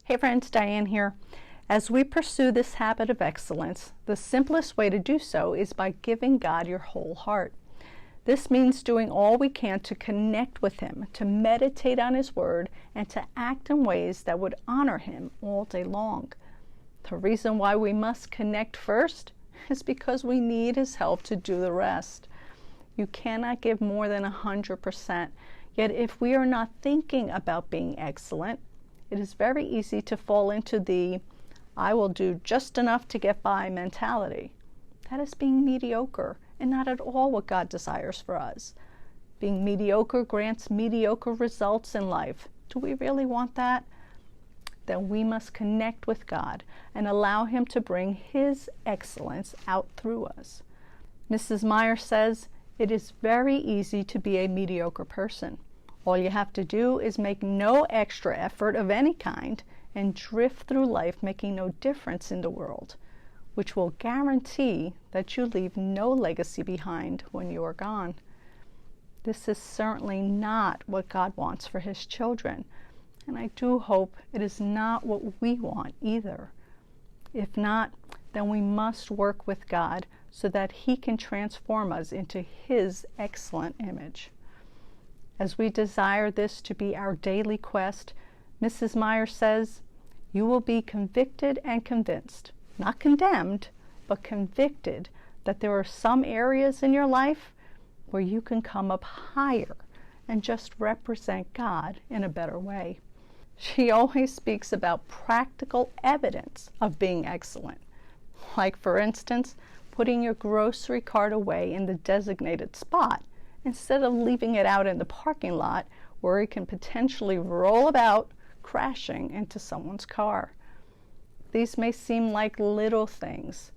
Hey friends, Diane here. As we pursue this habit of excellence, the simplest way to do so is by giving God your whole heart. This means doing all we can to connect with Him, to meditate on His Word, and to act in ways that would honor Him all day long. The reason why we must connect first is because we need His help to do the rest. You cannot give more than 100%, yet if we are not thinking about being excellent, it is very easy to fall into the I will do just enough to get by mentality. That is being mediocre and not at all what God desires for us. Being mediocre grants mediocre results in life. Do we really want that? Then we must connect with God and allow Him to bring His excellence out through us. Mrs. Meyer says, it is very easy to be a mediocre person. All you have to do is make no extra effort of any kind and drift through life making no difference in the world, which will guarantee that you leave no legacy behind when you are gone. This is certainly not what God wants for His children, and I do hope it is not what we want either. If not, then we must work with God so that He can transform us into His excellent image. As we desire this to be our daily quest, Mrs. Meyer says, you will be convicted and convinced, not condemned, but convicted that there are some areas in your life where you can come up higher and just represent God in a better way. She always speaks about practical evidence of being excellent, like, for instance, putting your grocery cart away in the designated spot instead of leaving it out in the parking lot where it can potentially roll about, crashing into someone's car. These may seem like little things,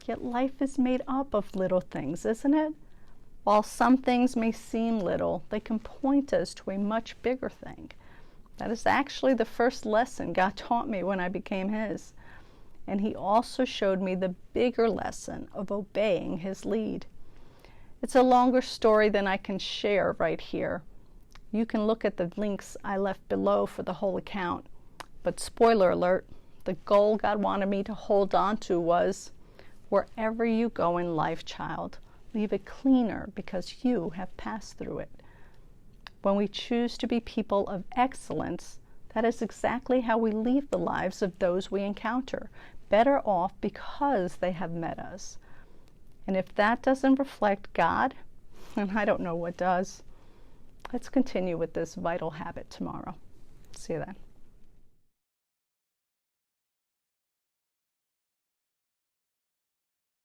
yet life is made up of little things, isn't it? While some things may seem little, they can point us to a much bigger thing. That is actually the first lesson God taught me when I became His. And He also showed me the bigger lesson of obeying His lead. It's a longer story than I can share right here. You can look at the links I left below for the whole account. But spoiler alert, the goal God wanted me to hold on to was, wherever you go in life, child, leave it cleaner because you have passed through it. When we choose to be people of excellence, that is exactly how we leave the lives of those we encounter, better off because they have met us. And if that doesn't reflect God, then I don't know what does. Let's continue with this vital habit tomorrow. See you then.